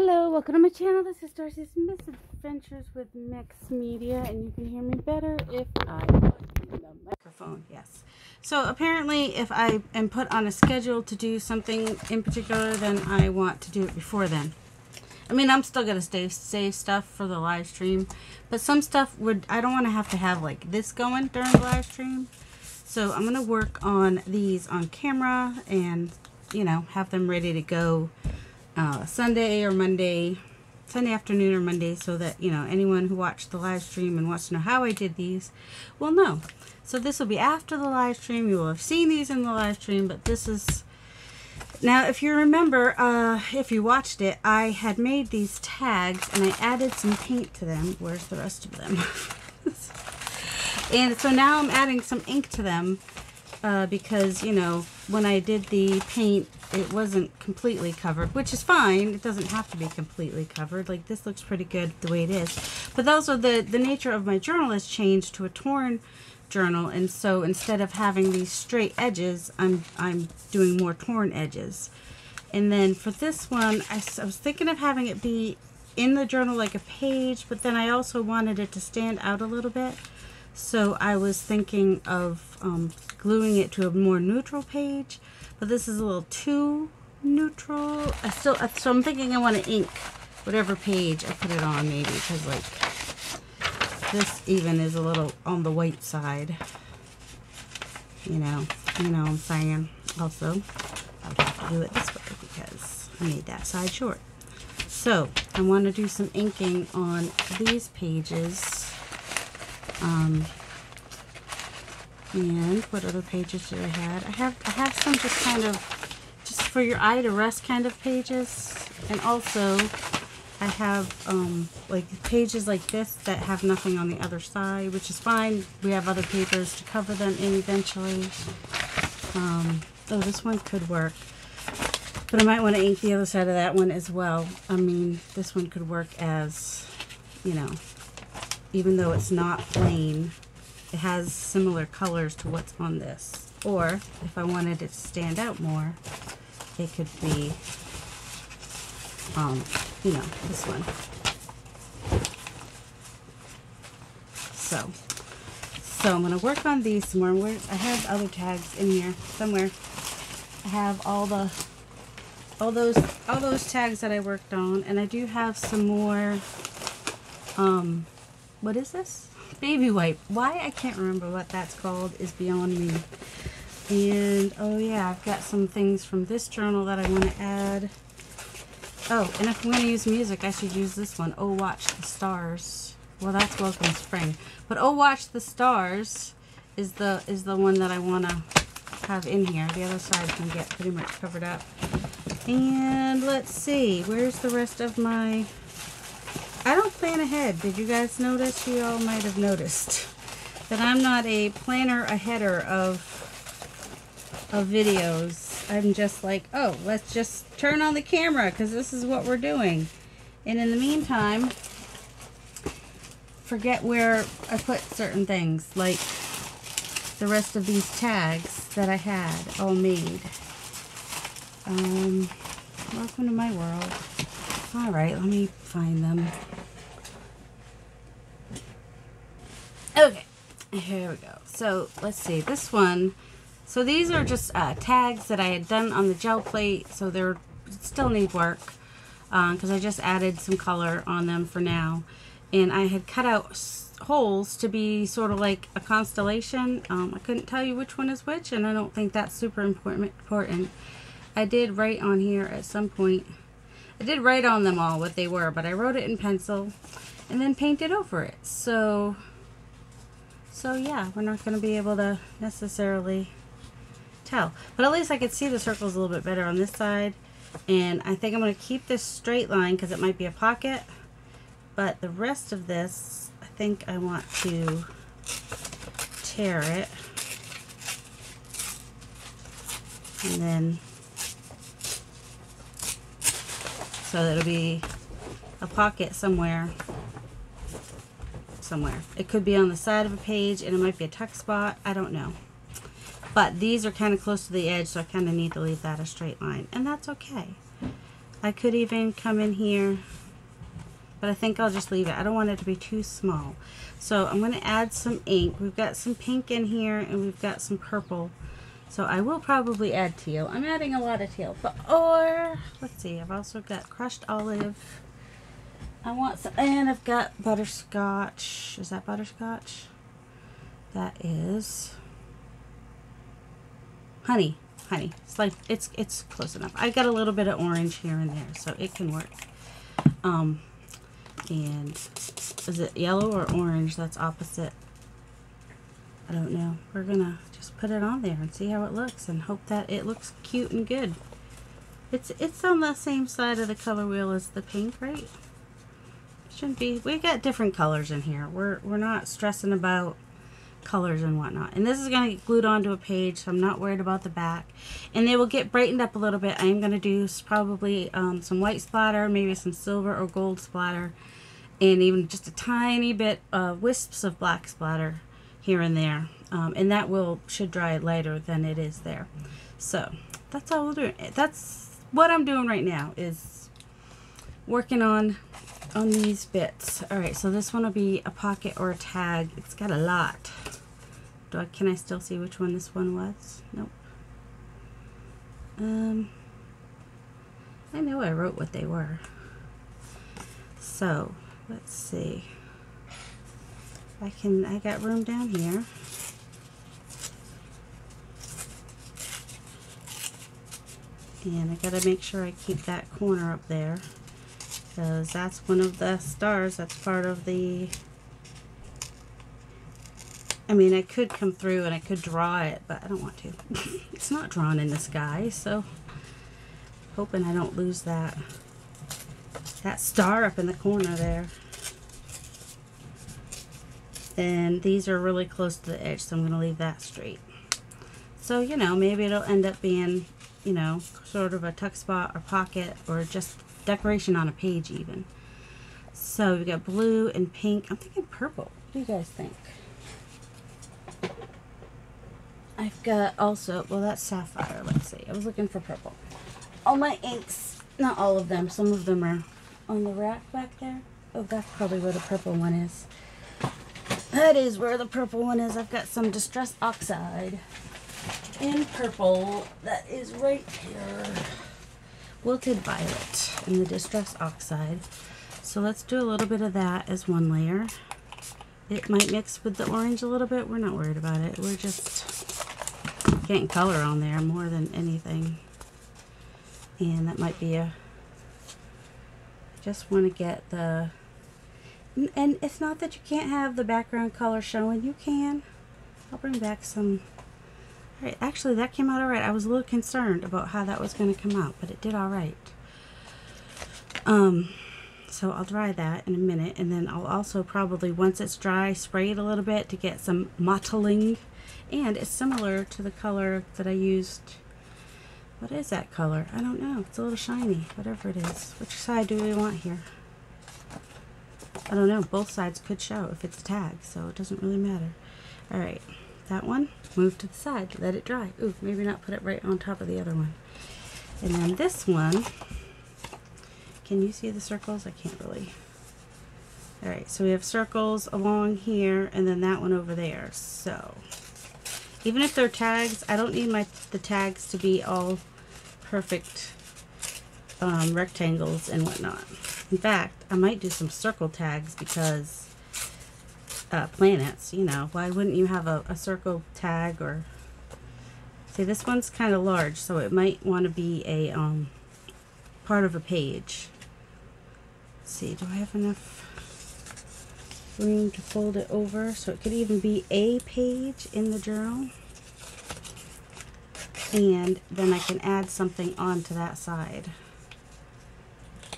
Hello, welcome to my channel. This is Darcy's Misadventures with Mix Media, and you can hear me better if I plug in the microphone. Yes. So apparently, if I am put on a schedule to do something in particular, then I want to do it before then. I mean, I'm still gonna save stuff for the live stream, but some stuff I don't want to have like this going during the live stream. So I'm gonna work on these on camera and have them ready to go Sunday or Monday, Sunday afternoon or Monday, so that anyone who watched the live stream and wants to know how I did these will know. So this will be after the live stream. You will have seen these in the live stream, but this is now, if you remember, if you watched it, I had made these tags and I added some paint to them. Where's the rest of them? And so now I'm adding some ink to them because when I did the paint, it wasn't completely covered, which is fine. It doesn't have to be completely covered. Like, this looks pretty good the way it is. But also the nature of my journal has changed to a torn journal, and so instead of having these straight edges, I'm doing more torn edges. And then for this one, I was thinking of having it be in the journal like a page, but then I also wanted it to stand out a little bit. So I was thinking of gluing it to a more neutral page, but this is a little too neutral. So I'm thinking I want to ink whatever page I put it on, maybe, because like this even is a little on the white side. You know what I'm saying. Also, I would have to do it this way because I made that side short. So I want to do some inking on these pages. And what other pages do I have? I have some just kind of just for your eye to rest kind of pages, and also I have like pages like this that have nothing on the other side, which is fine. We have other papers to cover them in eventually. Oh, this one could work, but I might want to ink the other side of that one as well. I mean, this one could work as, even though it's not plain, it has similar colors to what's on this. Or if I wanted it to stand out more, it could be, this one. So I'm going to work on these some more. I have other tags in here somewhere. I have all those tags that I worked on, and I do have some more. What is this? Baby wipe. Why I can't remember what that's called is beyond me. And oh yeah, I've got some things from this journal that I want to add. Oh, and if I'm going to use music, I should use this one. Oh, Watch the Stars. Well, that's Welcome Spring. But Oh, Watch the Stars is the one that I want to have in here. The other side can get pretty much covered up. And let's see, where's the rest of my... I don't plan ahead. Did you guys notice? You all might have noticed that I'm not a planner aheader of videos. I'm just like, oh, let's just turn on the camera because this is what we're doing. And in the meantime, forget where I put certain things, like the rest of these tags that I had all made. Welcome to my world. All right, let me find them. Okay, here we go. So let's see, this one. So these are just tags that I had done on the gel plate, so they're still need work because I just added some color on them for now. And I had cut out holes to be sort of like a constellation. I couldn't tell you which one is which, and I don't think that's super important. I did write on here at some point. I did write on them all what they were, but I wrote it in pencil and then painted over it. So yeah, we're not going to be able to necessarily tell. But at least I could see the circles a little bit better on this side. And I think I'm going to keep this straight line because it might be a pocket. But the rest of this, I think I want to tear it. And then... so it'll be a pocket somewhere. It could be on the side of a page, and it might be a tuck spot. I don't know. But these are kind of close to the edge, so I kind of need to leave that a straight line. And that's okay. I could even come in here, but I think I'll just leave it. I don't want it to be too small. So I'm going to add some ink. We've got some pink in here and we've got some purple. So I will probably add teal. I'm adding a lot of teal. But, or, let's see, I've also got crushed olive. I want some, and I've got butterscotch. Is that butterscotch? That is honey. Honey. It's like, it's close enough. I got a little bit of orange here and there, so it can work. And is it yellow or orange? That's opposite. I don't know. We're gonna just put it on there and see how it looks and hope that it looks cute and good. It's on the same side of the color wheel as the pink, right? Shouldn't be. We got different colors in here. We're not stressing about colors and whatnot. And this is going to get glued onto a page, so I'm not worried about the back. And they will get brightened up a little bit. I'm going to do probably some white splatter, maybe some silver or gold splatter, and even just a tiny bit of wisps of black splatter here and there. And that should dry lighter than it is there. So that's all we'll do. That's what I'm doing right now, is working on these bits. Alright, so this one will be a pocket or a tag. It's got a lot. Can I still see which one this one was? Nope. I know I wrote what they were. So, let's see. I got room down here. And I gotta make sure I keep that corner up there, because that's one of the stars. That's part of the, I mean, I could come through and I could draw it, but I don't want to. It's not drawn in the sky, so hoping I don't lose that star up in the corner there. And these are really close to the edge, so I'm going to leave that straight. So, you know, maybe it'll end up being, you know, sort of a tuck spot or pocket, or just decoration on a page even. So we've got blue and pink. I'm thinking purple. What do you guys think? I've got also, well, that's sapphire. Let's see. I was looking for purple. All my inks, not all of them. Some of them are on the rack back there. Oh, that's probably where the purple one is. That is where the purple one is. I've got some Distress Oxide in purple. That is right here. Wilted Violet in the Distress Oxide. So let's do a little bit of that as one layer. It might mix with the orange a little bit. We're not worried about it. We're just getting color on there more than anything. And that might be a, just want to get the, and it's not that you can't have the background color showing. You can. I'll bring back some. Alright, actually that came out alright. I was a little concerned about how that was going to come out, but it did alright. So I'll dry that in a minute, and then I'll also probably, once it's dry, spray it a little bit to get some mottling. And it's similar to the color that I used. What is that color? I don't know. It's a little shiny, whatever it is. Which side do we want here? I don't know. Both sides could show if it's a tag, so it doesn't really matter. Alright, that one, move to the side, let it dry. Ooh, maybe not put it right on top of the other one. And then this one, can you see the circles? I can't really. Alright, so we have circles along here, and then that one over there. So, even if they're tags, I don't need the tags to be all perfect rectangles and whatnot. In fact, I might do some circle tags because planets, you know, why wouldn't you have a circle tag? Or see, this one's kind of large, so it might want to be a part of a page. Let's see, do I have enough room to fold it over so it could even be a page in the journal? And then I can add something onto that side.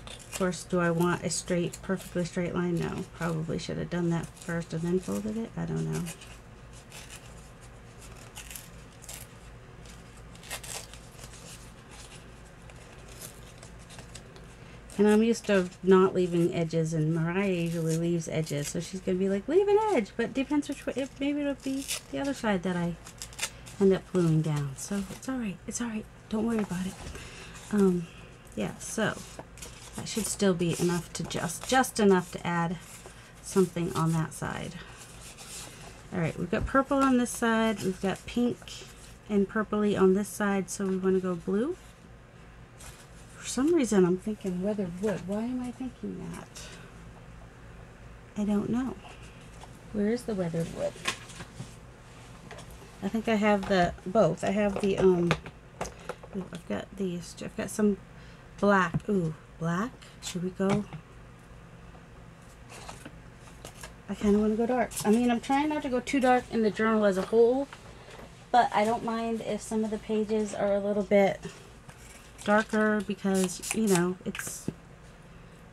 Of course, do I want a straight, perfectly straight line? No. Probably should have done that first and then folded it. I don't know. And I'm used to not leaving edges, and Mariah usually leaves edges, so she's going to be like, leave an edge, but it depends which way. Maybe it'll be the other side that I end up gluing down. So it's alright. It's alright. Don't worry about it. yeah, so that should still be enough to just enough to add something on that side. All right, we've got purple on this side, we've got pink and purpley on this side, so we want to go blue. For some reason I'm thinking weathered wood. Why am I thinking that? I don't know. Where is the weathered wood? I think I have the both. I have the ooh, I've got these. I've got some black. Ooh, black. Should we go? I kind of want to go dark. I mean, I'm trying not to go too dark in the journal as a whole, but I don't mind if some of the pages are a little bit darker because, you know, it's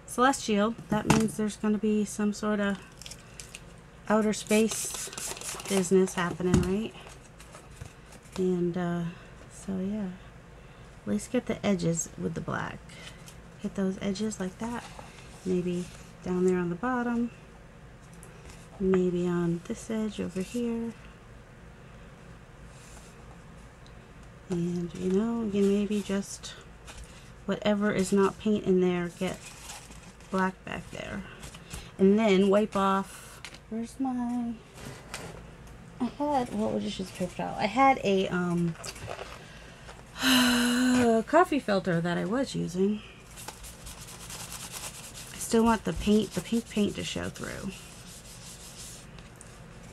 celestial. That means there's going to be some sort of outer space business happening, right? And so yeah, at least get the edges with the black. Hit those edges like that. Maybe down there on the bottom. Maybe on this edge over here. And you know, you can maybe just whatever is not paint in there, get black back there. And then wipe off, where's my, I had, what would you just paper towel? I had a coffee filter that I was using. I still want the paint, the pink paint to show through.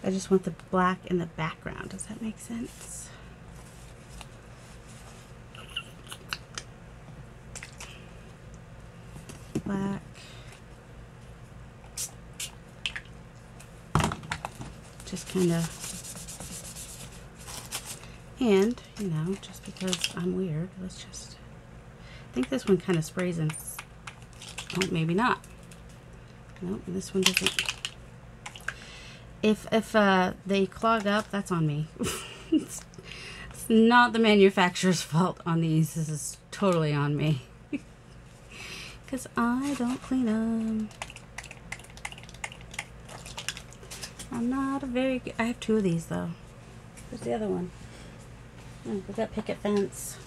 I just want the black in the background. Does that make sense? Black. Just kind of, and you know, just because I'm weird, let's just, I think this one kind of sprays in. Oh, maybe not. Nope, this one doesn't. If they clog up, that's on me. It's not the manufacturer's fault on these. This is totally on me. Because I don't clean them. I'm not a very good... I have two of these, though. Where's the other one? Oh, we got picket fence.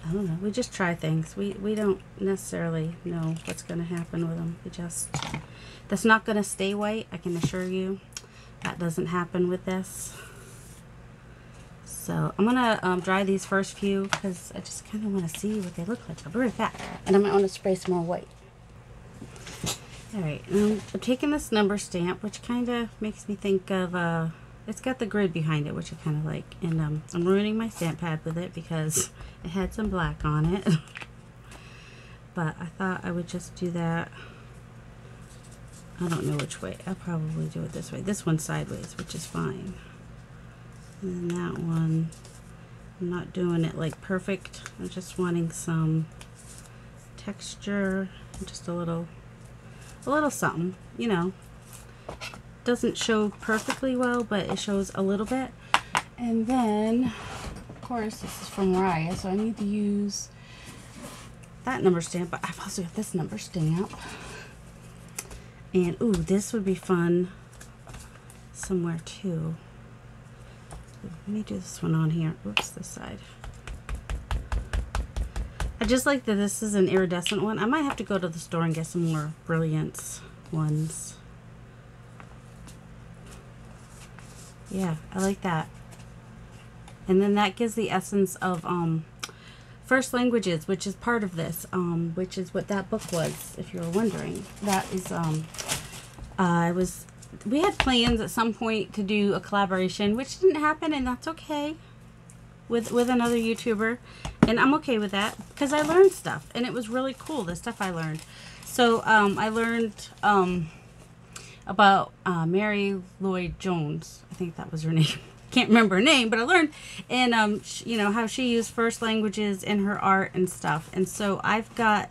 I don't know. We just try things. We don't necessarily know what's going to happen with them. We just... That's not going to stay white, I can assure you. That doesn't happen with this. So I'm going to dry these first few because I just kind of want to see what they look like. I'll be right back. And I might want to spray some more white. Alright, I'm taking this number stamp, which kind of makes me think of, it's got the grid behind it, which I kind of like. And I'm ruining my stamp pad with it because it had some black on it. But I thought I would just do that. I don't know which way. I'll probably do it this way. This one's sideways, which is fine. And then that one, I'm not doing it like perfect. I'm just wanting some texture, just a little something, you know. Doesn't show perfectly well, but it shows a little bit. And then, of course, this is from Raya, so I need to use that number stamp, but I've also got this number stamp. And, ooh, this would be fun somewhere, too. Let me do this one on here. Oops, this side. I just like that this is an iridescent one. I might have to go to the store and get some more Brilliance ones. Yeah, I like that. And then that gives the essence of first languages, which is part of this, which is what that book was, if you were wondering. That is, we had plans at some point to do a collaboration, which didn't happen, and that's okay, with another YouTuber, and I'm okay with that, because I learned stuff, and it was really cool, the stuff I learned. So, I learned, about, Mary Lloyd Jones, I think that was her name. Can't remember her name, but I learned, and you know, how she used first languages in her art and stuff. And so I've got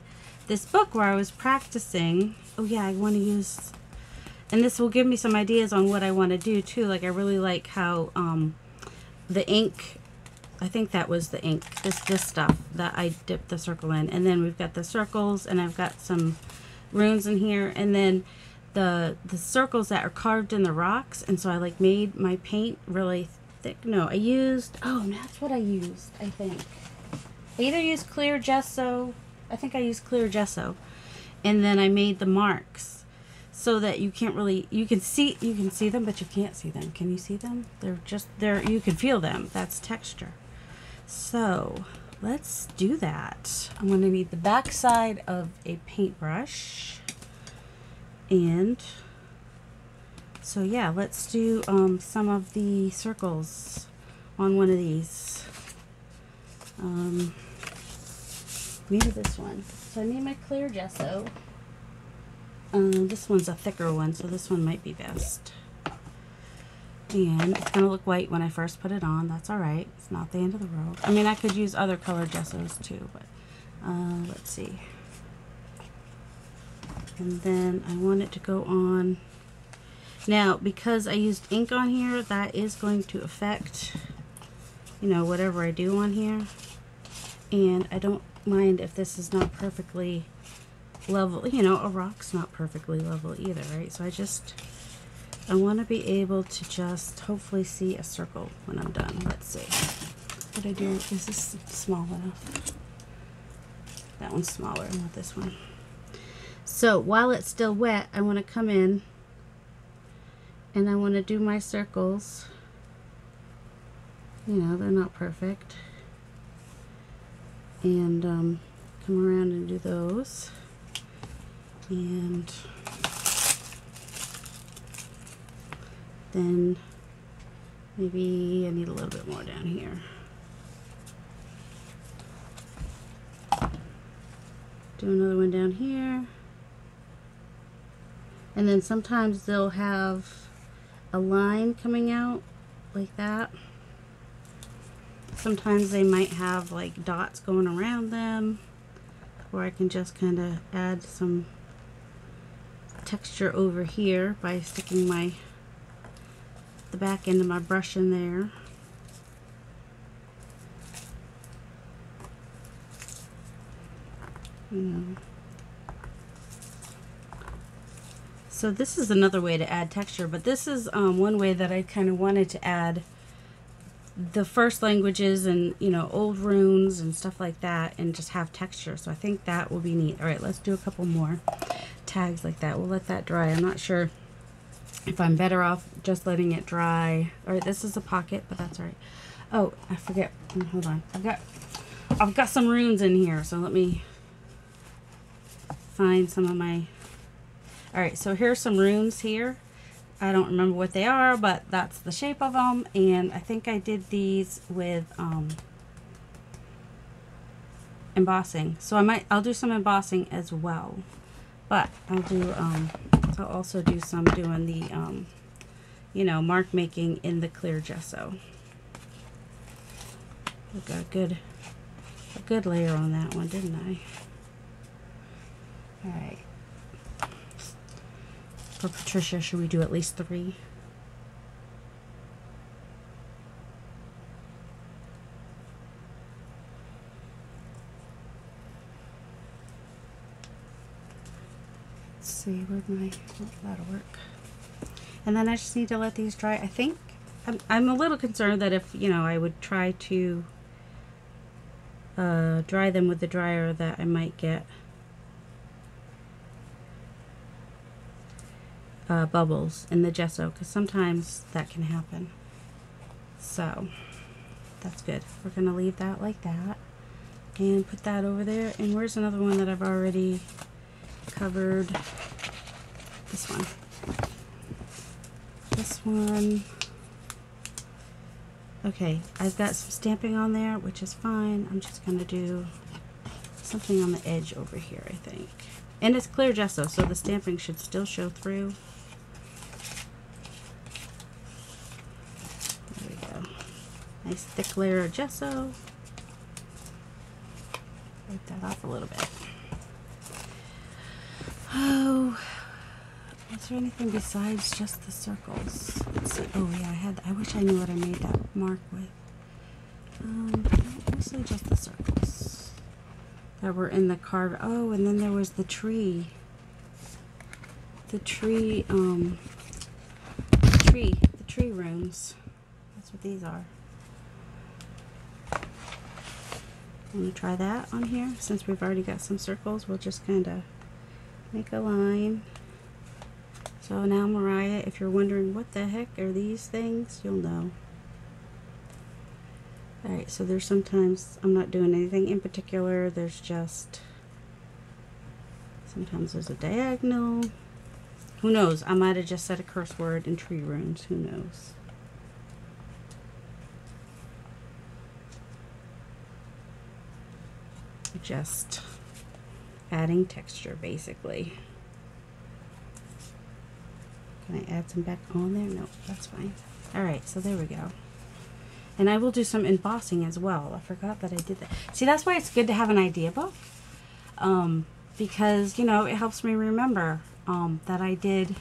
this book where I was practicing. Oh yeah, I want to use, and this will give me some ideas on what I want to do too. Like I really like how the ink, I think that was the ink, this stuff that I dipped the circle in, and then we've got the circles, and I've got some runes in here, and then the circles that are carved in the rocks. And so I like made my paint really thick. No, I used, oh, that's what I used, I think. I either use clear gesso, I think I used clear gesso, and then I made the marks so that you can't really, you can see them, but you can't see them. Can you see them? They're just there. You can feel them. That's texture. So let's do that. I'm going to need the back side of a paintbrush, and so yeah, let's do some of the circles on one of these. Maybe this one. So I need my clear gesso. This one's a thicker one, so this one might be best. And it's going to look white when I first put it on. That's alright. It's not the end of the world. I mean, I could use other colored gessos too, but let's see. And then I want it to go on. Now, because I used ink on here, that is going to affect, you know, whatever I do on here. And I don't mind if this is not perfectly level. You know, a rock's not perfectly level either, right? So I want to be able to just hopefully see a circle when I'm done. Let's see. What I do, is this small enough? That one's smaller, not this one. So while it's still wet, I want to come in and I want to do my circles. You know, they're not perfect. And come around and do those. And then maybe I need a little bit more down here. Do another one down here. And then sometimes they'll have a line coming out like that. Sometimes they might have like dots going around them, or I can just kind of add some texture over here by sticking the back end of my brush in there. So this is another way to add texture, but this is one way that I kind of wanted to add the first languages and, you know, old runes and stuff like that, and just have texture. So I think that will be neat. All right, let's do a couple more tags like that. We'll let that dry. I'm not sure if I'm better off just letting it dry. All right, this is a pocket, but that's all right. Oh, I forget. Hold on. I've got some runes in here, so let me find some of my. All right, so here's some runes here. I don't remember what they are, but that's the shape of them, and I think I did these with embossing. So I'll do some embossing as well, but I'll also do some doing the you know, mark making in the clear gesso. I got a good layer on that one, didn't I? All right. For Patricia, should we do at least 3? Let's see, that'll work. And then I just need to let these dry. I think, I'm a little concerned that if, you know, I would try to dry them with the dryer, that I might get bubbles in the gesso, because sometimes that can happen. So that's good. We're gonna leave that like that and put that over there. And where's another one that I've already covered? This one. This one. Okay, I've got some stamping on there, which is fine. I'm just gonna do something on the edge over here, I think. And it's clear gesso, so the stamping should still show through. There we go. Nice thick layer of gesso. Wipe that off a little bit. Oh, is there anything besides just the circles? Let's see. Oh yeah, I wish I knew what I made that mark with. Mostly just the circles that were in the carve. Oh, and then there was the tree. The tree runes. That's what these are. I'm going to try that on here. Since we've already got some circles, we'll just kind of make a line. So now, Mariah, if you're wondering what the heck are these things, you'll know. Alright, so there's sometimes I'm not doing anything in particular. There's just, sometimes there's a diagonal. Who knows? I might have just said a curse word in tree runes. Who knows? Just adding texture, basically. Can I add some back on there? No, that's fine. Alright, so there we go. And I will do some embossing as well. I forgot that I did that. See, that's why it's good to have an idea book. Because, you know, it helps me remember that I did,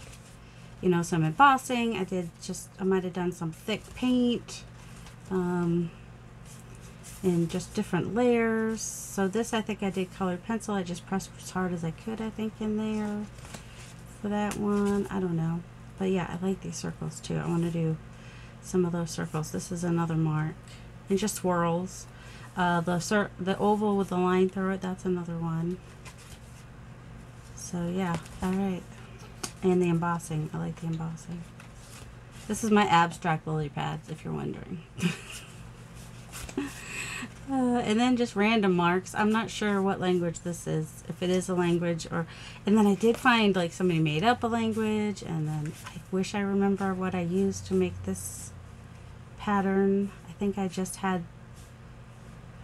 you know, some embossing. I might have done some thick paint. In just different layers. So this, I think I did colored pencil. I just pressed as hard as I could, I think, in there for that one. I don't know. But yeah, I like these circles too. I want to do some of those circles. This is another mark. And just swirls. The oval with the line through it, that's another one. So yeah, alright. And the embossing. I like the embossing. This is my abstract lily pads, if you're wondering. And then just random marks. I'm not sure what language this is, if it is a language or, and then I did find like somebody made up a language, and then I wish I remember what I used to make this pattern. I think I just had,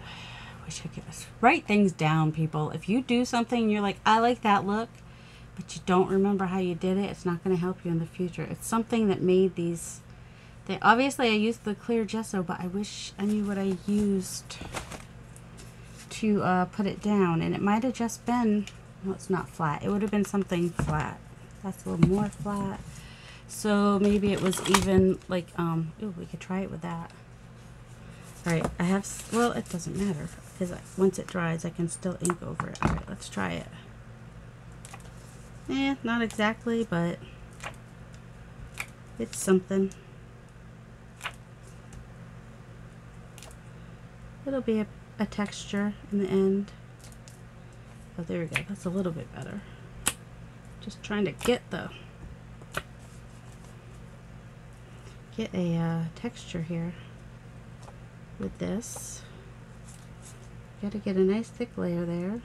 I wish I could write things down, people. If you do something and you're like, I like that look, but you don't remember how you did it, it's not going to help you in the future. It's something that made these. Obviously, I used the clear gesso, but I wish I knew what I used to put it down. And it might have just been, well, it's not flat. It would have been something flat. That's a little more flat. So maybe it was even like, oh, we could try it with that. All right, I have, well, it doesn't matter because once it dries, I can still ink over it. All right, let's try it. Not exactly, but it's something. It'll be a texture in the end. Oh, there we go. That's a little bit better. Just trying to get a texture here with this. Got to get a nice thick layer there.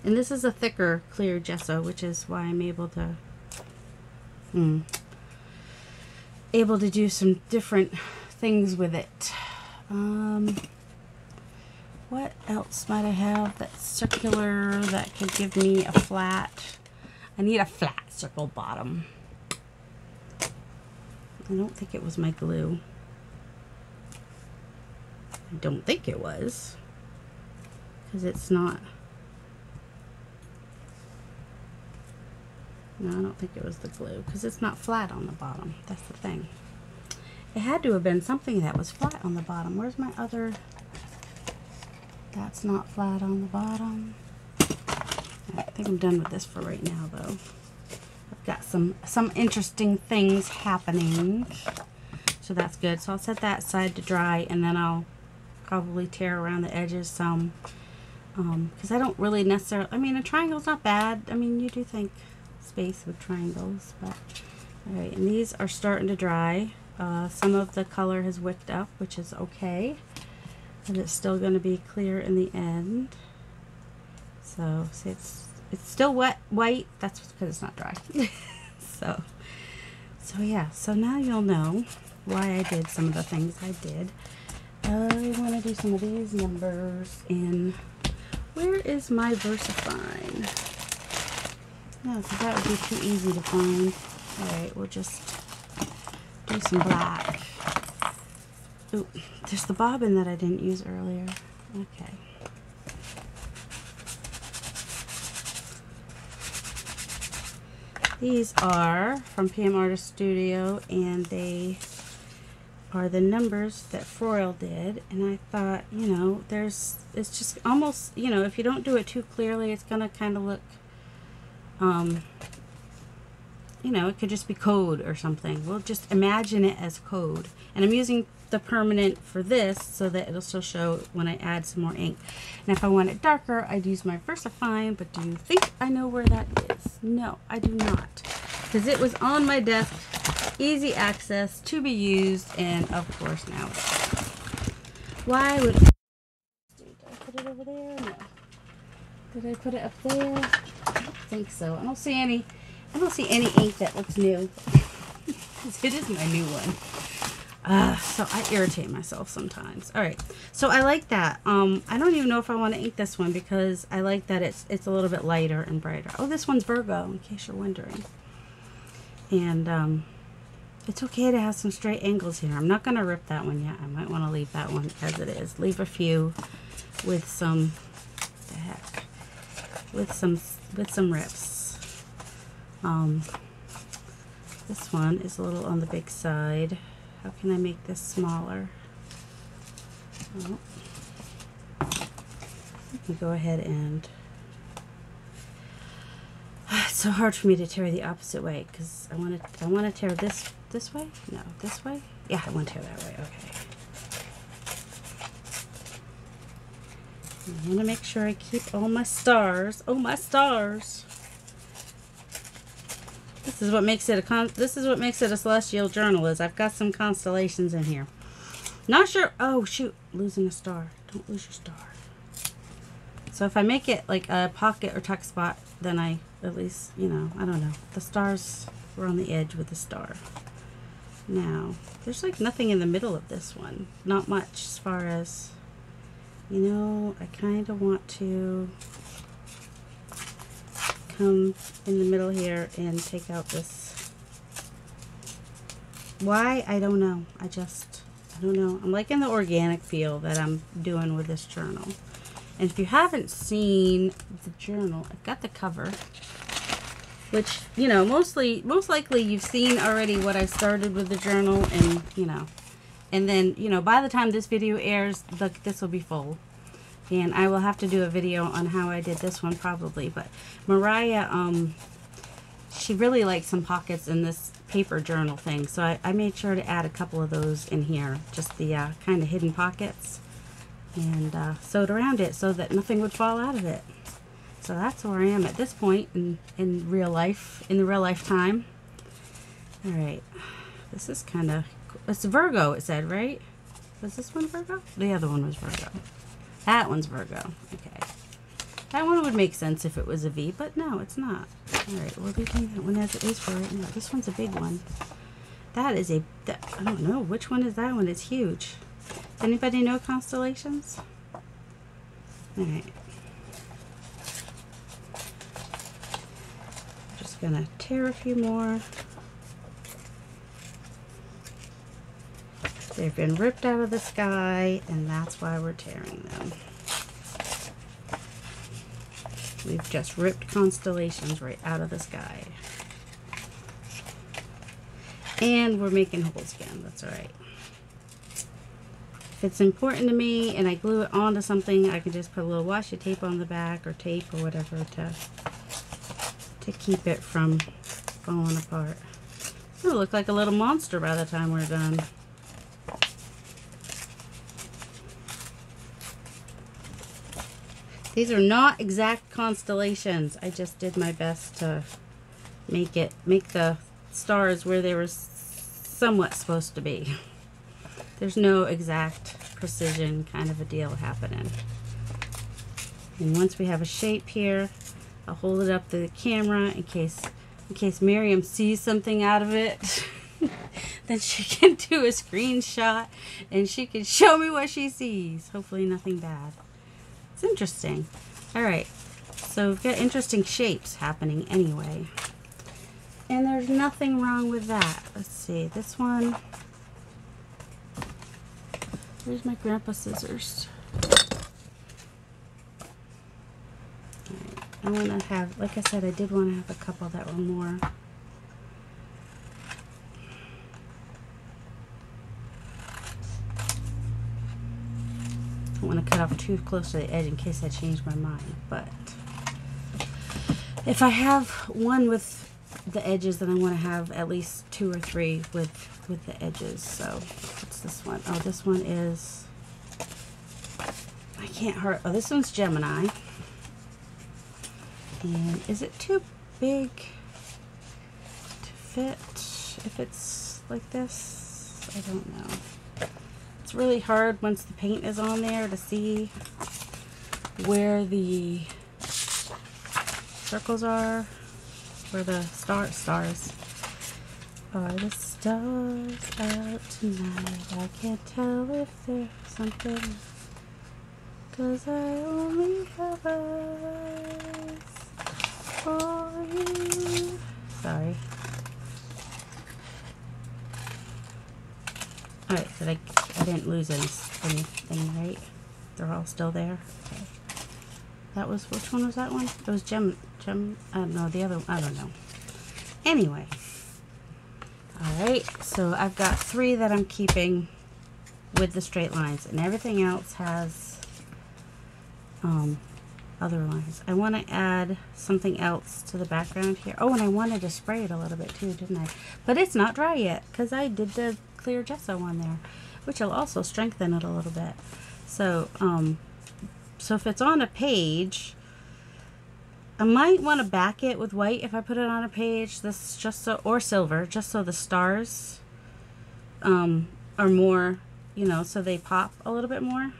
And this is a thicker clear gesso, which is why I'm able to do some different things with it. What else might I have that's circular that could give me a flat? I need a flat circle bottom. I don't think it was my glue. I don't think it was, because it's not. No, I don't think it was the glue, because it's not flat on the bottom. That's the thing. It had to have been something that was flat on the bottom. Where's my other? That's not flat on the bottom. I think I'm done with this for right now, though. I've got some interesting things happening, so that's good. So I'll set that aside to dry, and then I'll probably tear around the edges some, because I don't really necessarily, I mean, a triangle's not bad. I mean, you do think space with triangles, but all right. And these are starting to dry. Some of the color has wicked up, which is okay, but it's still going to be clear in the end. So see, it's still white. That's because it's not dry. so yeah. So now you'll know why I did some of the things I did. I want to do some of these numbers in. Where is my VersaFine? No, because that would be too easy to find. All right, we'll just do some black. Ooh, there's the bobbin that I didn't use earlier. Okay. These are from PM Artist Studio, and they are the numbers that Froyle did. And I thought, you know, it's just almost, you know, if you don't do it too clearly, it's gonna kind of look, you know, it could just be code or something. We'll just imagine it as code. And I'm using the permanent for this so that it'll still show when I add some more ink. And if I want it darker, I'd use my VersaFine, but do you think I know where that is? No, I do not. Because it was on my desk, easy access to be used, and of course now it's gone. Why would... Did I put it over there? No. Did I put it up there? I don't think so. I don't see any ink that looks new. It is my new one. So I irritate myself sometimes. All right, so I like that. I don't even know if I want to ink this one because I like that it's a little bit lighter and brighter. Oh, this one's Virgo, in case you're wondering. And it's okay to have some straight angles here. I'm not going to rip that one yet. I might want to leave that one as it is. Leave a few with some, what the heck, with some rips. This one is a little on the big side. How can I make this smaller? Oh. Let me go ahead and... It's so hard for me to tear the opposite way because I want to tear this way? No, this way? Yeah, I want to tear that way. Okay. I want to make sure I keep all my stars. Oh, my stars! This is what makes it a celestial journal. Is I've got some constellations in here. Not sure. Oh shoot, losing a star. Don't lose your star. So if I make it like a pocket or tuck spot, then I at least, you know, I don't know. The stars were on the edge with the star. Now there's like nothing in the middle of this one. Not much as far as, you know. I kind of want to come in the middle here and take out this. Why? I don't know. I don't know. I'm liking the organic feel that I'm doing with this journal. And if you haven't seen the journal, I've got the cover, which, you know, most likely you've seen already what I started with the journal, and, you know, and then, you know, by the time this video airs, this will be full. And I will have to do a video on how I did this one probably. But Mariah, she really liked some pockets in this paper journal thing. So I made sure to add a couple of those in here. Just the kind of hidden pockets. And sewed around it so that nothing would fall out of it. So that's where I am at this point in real life, in the real life time. Alright. This is kind of... It's Virgo, it said, right? Was this one Virgo? The other one was Virgo. That one's Virgo. Okay. That one would make sense if it was a V, but no, it's not. Alright, we're leaving that one as it is for right now. This one's a big one. That is I don't know. Which one is that one? It's huge. Does anybody know constellations? Alright. Just gonna tear a few more. They've been ripped out of the sky, and that's why we're tearing them. We've just ripped constellations right out of the sky. And we're making holes again. That's alright. If it's important to me and I glue it onto something, I can just put a little washi tape on the back or tape or whatever to keep it from falling apart. It'll look like a little monster by the time we're done. These are not exact constellations. I just did my best to make the stars where they were somewhat supposed to be. There's no exact precision kind of a deal happening. And once we have a shape here, I'll hold it up to the camera in case Miriam sees something out of it. Then she can do a screenshot and she can show me what she sees. Hopefully nothing bad. It's interesting. Alright, so we've got interesting shapes happening anyway. And there's nothing wrong with that. Let's see, this one. Where's my grandpa scissors? Alright, I want to have, like I said, I did want to have a couple that were more. I don't want to cut off too close to the edge in case I change my mind, but if I have one with the edges, then I want to have at least 2 or 3 with the edges. So what's this one? Oh, this one is, I can't hurt. Oh, this one's Gemini. And is it too big to fit if it's like this? I don't know. It's really hard once the paint is on there to see where the circles are, where the stars are. The stars out tonight. I can't tell if there's something, 'cause I only have eyes for you. Sorry. Alright, so I didn't lose anything, right? They're all still there. Okay. That was, which one was that one? It was no, the other one, I don't know. Anyway. Alright, so I've got 3 that I'm keeping with the straight lines, and everything else has other lines. I want to add something else to the background here. Oh, and I wanted to spray it a little bit too, didn't I? But it's not dry yet, because I did the clear gesso on there, which will also strengthen it a little bit. So, so if it's on a page, I might want to back it with white if I put it on a page. This just so, or silver, just so the stars are more, you know, so they pop a little bit more.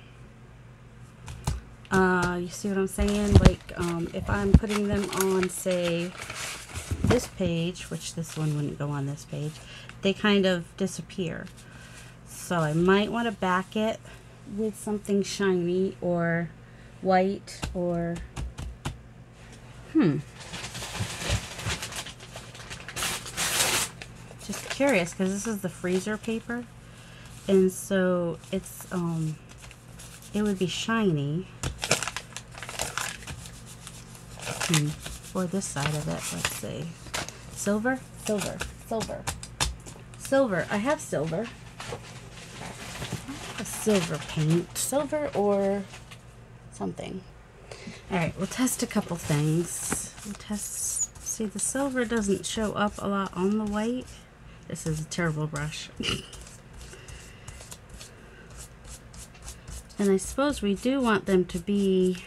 You see what I'm saying? Like, if I'm putting them on, say, this page, which this one wouldn't go on this page, they kind of disappear. So I might want to back it with something shiny or white or just curious, because this is the freezer paper, and so it's it would be shiny. Or this side of it, let's see. Silver? Silver. Silver. Silver. I have silver. A silver paint. Silver or something. Alright, we'll test a couple things. We'll test. See, the silver doesn't show up a lot on the white. This is a terrible brush. And I suppose we do want them to be,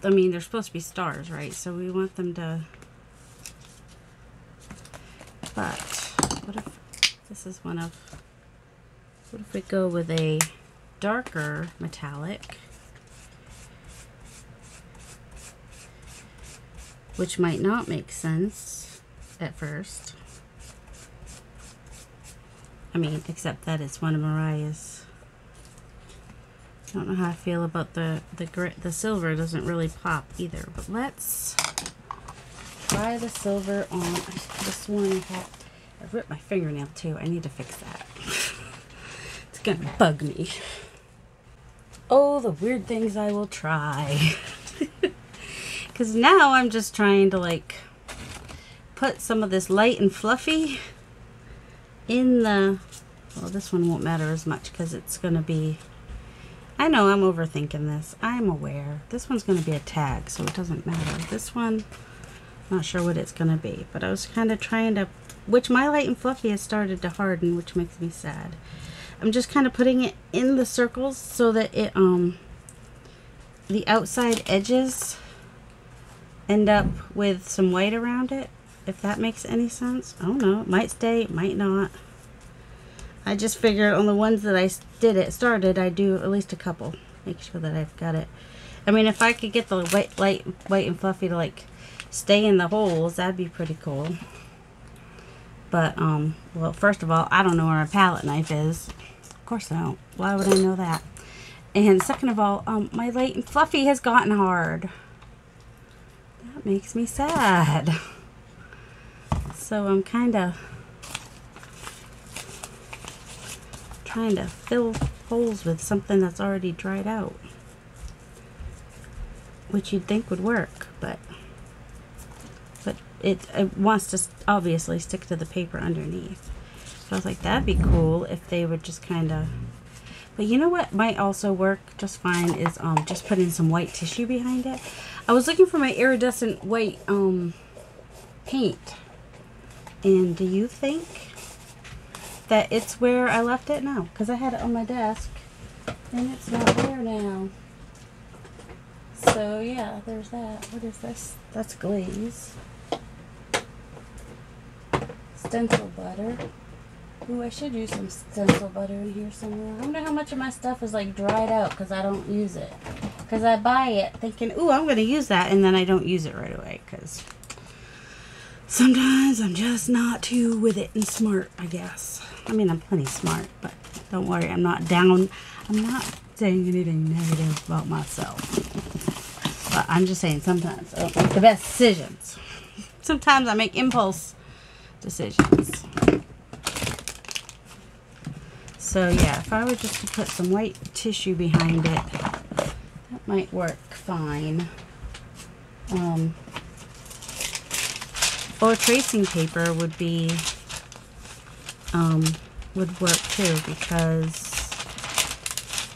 I mean, they're supposed to be stars, right? So we want them to, but what if this is one of, what if we go with a darker metallic, which might not make sense at first. I mean, except that it's one of Mariah's. I don't know how I feel about the silver. Doesn't really pop either, but let's try the silver on this one. I ripped my fingernail too. I need to fix that. It's gonna bug me. Oh, the weird things I will try. Because now I'm just trying to like put some of this light and fluffy in the, well, this one won't matter as much because it's gonna be, I know I'm overthinking this. I'm aware. This one's going to be a tag, so it doesn't matter. This one, not sure what it's going to be. But I was kind of trying to, which my light and fluffy has started to harden, which makes me sad. I'm just kind of putting it in the circles so that it, the outside edges end up with some white around it, if that makes any sense. I don't know. It might stay, it might not. I just figured on the ones that I started, I do at least a couple. Make sure that I've got it. I mean, if I could get the white and fluffy to like stay in the holes, that'd be pretty cool. But, well, first of all, I don't know where a palette knife is. Of course I don't. Why would I know that? And second of all, my light and fluffy has gotten hard. That makes me sad. So I'm kind of trying to fill holes with something that's already dried out, which you'd think would work, but it wants to obviously stick to the paper underneath. So I was like, that'd be cool if they would just kind of, but you know what might also work just fine is just putting some white tissue behind it. I was looking for my iridescent white paint. And do you think that it's where I left it? No, because I had it on my desk and it's not there now. So yeah, there's that. What is this? That's glaze. Stencil butter. Ooh, I should use some stencil butter in here somewhere. I wonder how much of my stuff is like dried out because I don't use it. Because I buy it thinking, ooh, I'm going to use that, and then I don't use it right away because sometimes I'm just not too with it and smart, I guess. I mean, I'm plenty smart, but don't worry, I'm not down. I'm not saying anything negative about myself. But I'm just saying sometimes I don't make the best decisions. Sometimes I make impulse decisions. So yeah, if I were just to put some white tissue behind it, that might work fine. Or tracing paper would be would work too, because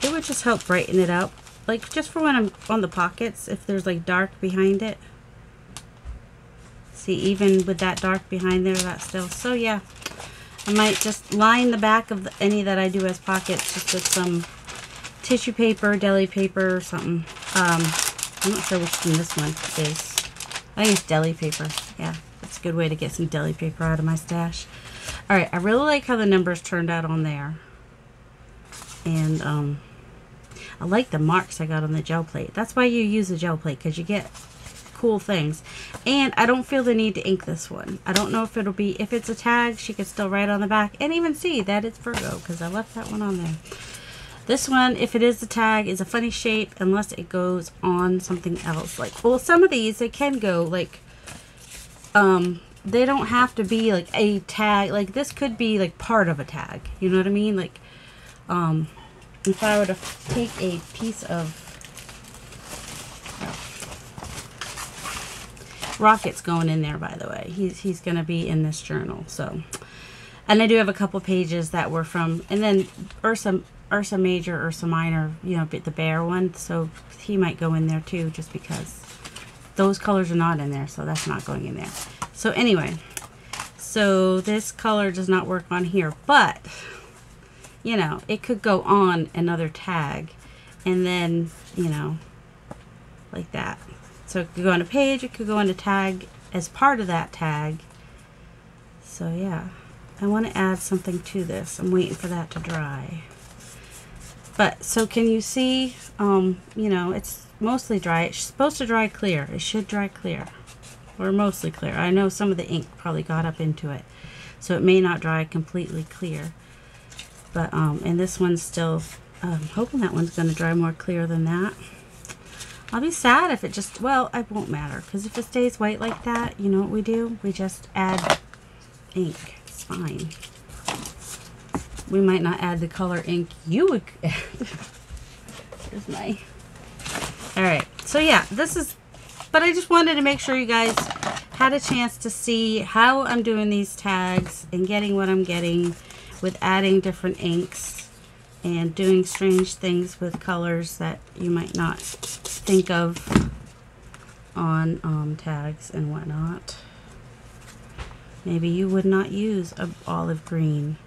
it would just help brighten it up. Like just for when I'm on the pockets, if there's like dark behind it. See, even with that dark behind there, that's still. So yeah, I might just line the back of any that I do as pockets just with some tissue paper, deli paper, or something. I'm not sure which one this one is. I think it's deli paper. Yeah, that's a good way to get some deli paper out of my stash. All right, I really like how the numbers turned out on there. And I like the marks I got on the gel plate. That's why you use a gel plate, because you get cool things. And I don't feel the need to ink this one. I don't know if it'll be, if it's a tag, she could still write on the back and even see that it's Virgo, because I left that one on there. This one, if it is a tag, is a funny shape unless it goes on something else. Like, well, some of these, they can go like, they don't have to be like a tag. Like this could be like part of a tag. You know what I mean? Like, if I were to take a piece of Rocket's going in there, by the way. He's going to be in this journal. So, and I do have a couple pages that were from, and then Ursa Major, Ursa Minor, you know, the bear one. So he might go in there too, just because those colors are not in there. So that's not going in there. So anyway, so this color does not work on here, but you know, it could go on another tag, and then, you know, like that. So it could go on a page, it could go on a tag as part of that tag. So yeah, I want to add something to this. I'm waiting for that to dry. But, so can you see, you know, it's mostly dry. It's supposed to dry clear. It should dry clear. Or mostly clear. I know some of the ink probably got up into it. So it may not dry completely clear. But, and this one's still, I'm hoping that one's going to dry more clear than that. I'll be sad if it just, well, it won't matter, because if it stays white like that, you know what we do? We just add ink. It's fine. We might not add the color ink you would add. Here's my, all right. So yeah, this is, but I just wanted to make sure you guys had a chance to see how I'm doing these tags and getting what I'm getting with adding different inks and doing strange things with colors that you might not think of on tags and whatnot. Maybe you would not use an olive green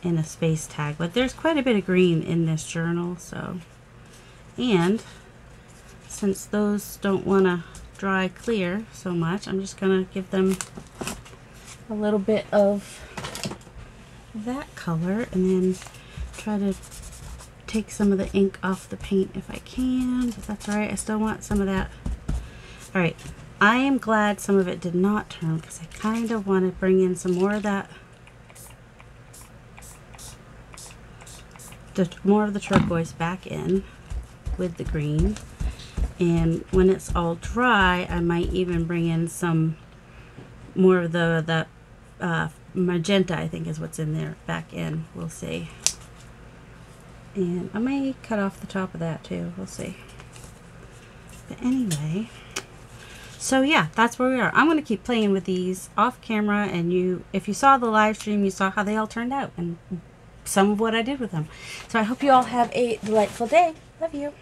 in a space tag, but there's quite a bit of green in this journal. So, and since those don't want to dry clear so much, I'm just gonna give them a little bit of that color and then try to take some of the ink off the paint if I can, but that's all right. I still want some of that. All right, I am glad some of it did not turn, because I kind of want to bring in some more of that, more of the turquoise back in with the green. And when it's all dry, I might even bring in some more of the magenta, I think is what's in there, back in. We'll see. And I may cut off the top of that too. We'll see. But anyway, so yeah, that's where we are. I'm going to keep playing with these off camera, and if you saw the live stream, you saw how they all turned out and some of what I did with them. So I hope you all have a delightful day. Love you.